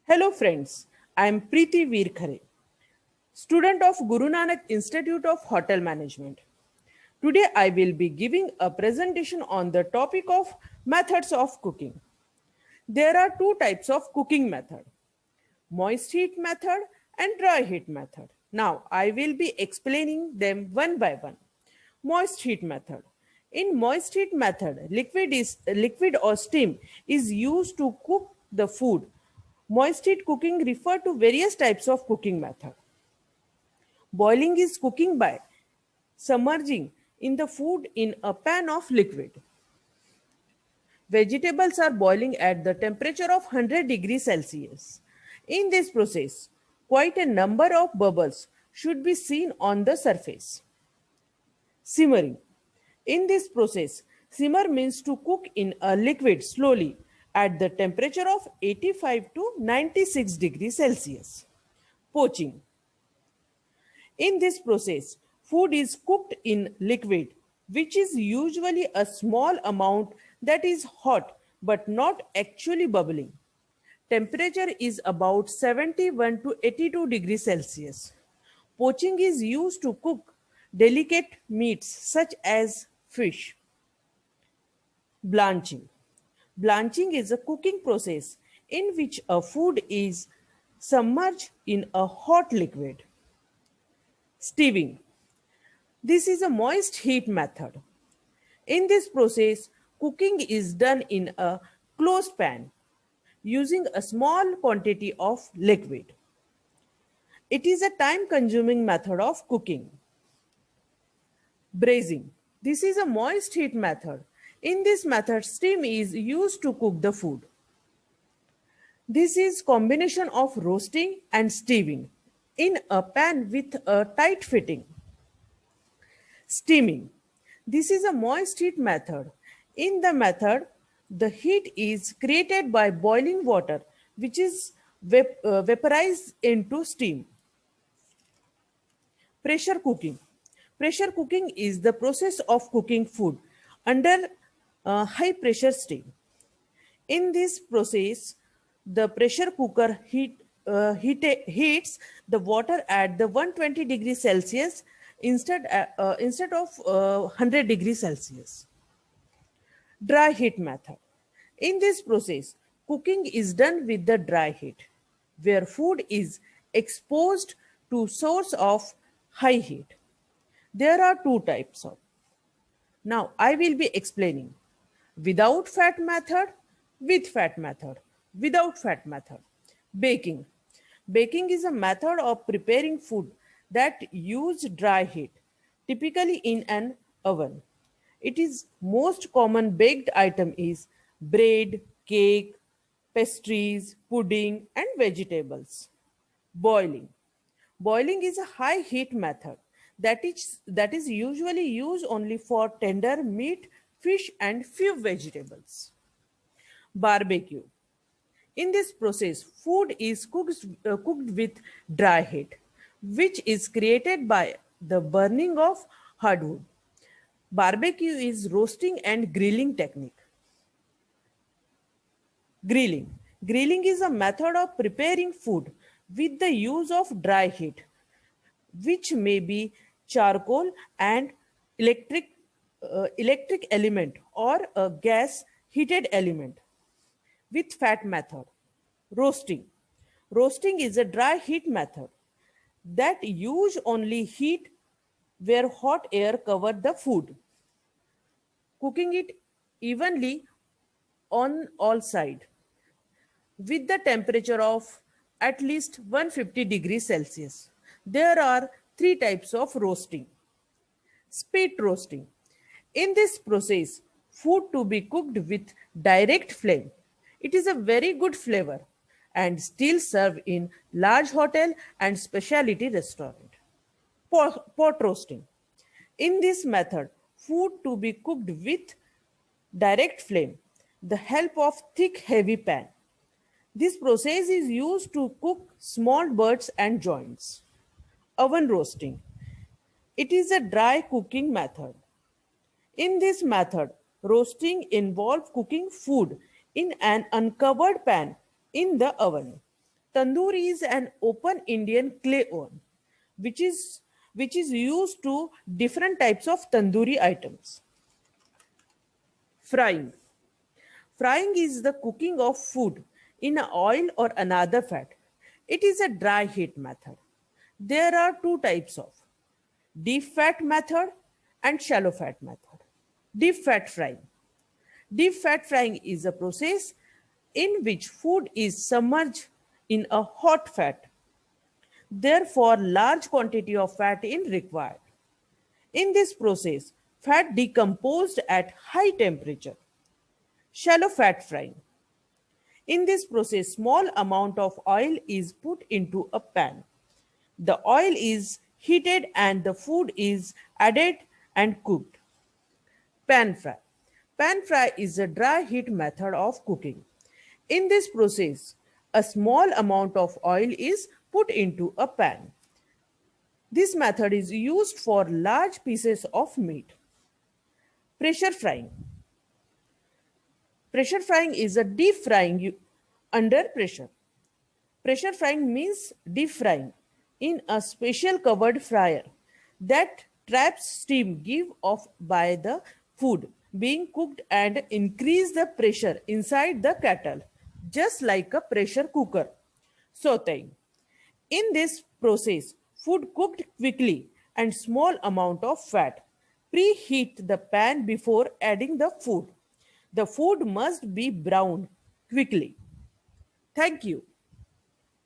Hello friends, I am Preeti Veerkhare, student of Guru Nanak Institute of Hotel Management. Today I will be giving a presentation on the topic of methods of cooking. There are two types of cooking method, moist heat method and dry heat method. Now I will be explaining them one by one. Moist heat method. In moist heat method, liquid or steam is used to cook the food. Moist heat cooking refer to various types of cooking method. Boiling is cooking by submerging in the food in a pan of liquid. Vegetables are boiling at the temperature of 100 degrees Celsius. In this process, quite a number of bubbles should be seen on the surface. Simmering. In this process, simmer means to cook in a liquid slowly at the temperature of 85 to 96 degrees Celsius. Poaching. In this process, food is cooked in liquid, which is usually a small amount that is hot but not actually bubbling. Temperature is about 71 to 82 degrees Celsius. Poaching is used to cook delicate meats such as fish. Blanching. Blanching is a cooking process in which a food is submerged in a hot liquid. Stewing. This is a moist heat method. In this process, cooking is done in a closed pan using a small quantity of liquid. It is a time-consuming method of cooking. Braising. This is a moist heat method. In this method, steam is used to cook the food. This is combination of roasting and stewing in a pan with a tight fitting. Steaming. This is a moist heat method. In the method, the heat is created by boiling water, which is vaporized into steam. Pressure cooking. Pressure cooking is the process of cooking food under high pressure steam. In this process, the pressure cooker heats the water at the 120 degrees Celsius instead of 100 degrees Celsius. Dry heat method. In this process, cooking is done with the dry heat, where food is exposed to source of high heat. There are two types of. Now I will be explaining without fat method, with fat method, without fat method. Baking. Baking is a method of preparing food that use dry heat, typically in an oven. It is most common baked item is bread, cake, pastries, pudding, and vegetables. Boiling. Boiling is a high heat method that is usually used only for tender meat, fish, and few vegetables. Barbecue. In this process, food is cooked with dry heat, which is created by the burning of hardwood. Barbecue is roasting and grilling technique. Grilling. Grilling is a method of preparing food with the use of dry heat, which may be charcoal and electric electric element or a gas heated element. With fat method. Roasting. Roasting is a dry heat method that use only heat where hot air covered the food, cooking it evenly on all sides with the temperature of at least 150 degrees Celsius. There are three types of roasting. Spit roasting. In this process, food to be cooked with direct flame. It is a very good flavor and still served in large hotel and specialty restaurant. Pot roasting. In this method, food to be cooked with direct flame, the help of thick heavy pan. This process is used to cook small birds and joints. Oven roasting. It is a dry cooking method. In this method, roasting involves cooking food in an uncovered pan in the oven. Tandoor is an open Indian clay oven, which is used to different types of tandoori items. Frying. Frying is the cooking of food in oil or another fat. It is a dry heat method. There are two types of deep fat method and shallow fat method. Deep fat frying. Deep fat frying is a process in which food is submerged in a hot fat. Therefore, large quantity of fat is required. In this process, fat decomposed at high temperature. Shallow fat frying. In this process, small amount of oil is put into a pan. The oil is heated and the food is added and cooked. Pan fry. Pan fry is a dry heat method of cooking. In this process, a small amount of oil is put into a pan. This method is used for large pieces of meat. Pressure frying. Pressure frying is a deep frying under pressure. Pressure frying means deep frying in a special covered fryer that traps steam give off by the food being cooked and increase the pressure inside the kettle, just like a pressure cooker. Sauteing. In this process, food cooked quickly and small amount of fat. Preheat the pan before adding the food. The food must be browned quickly. Thank you.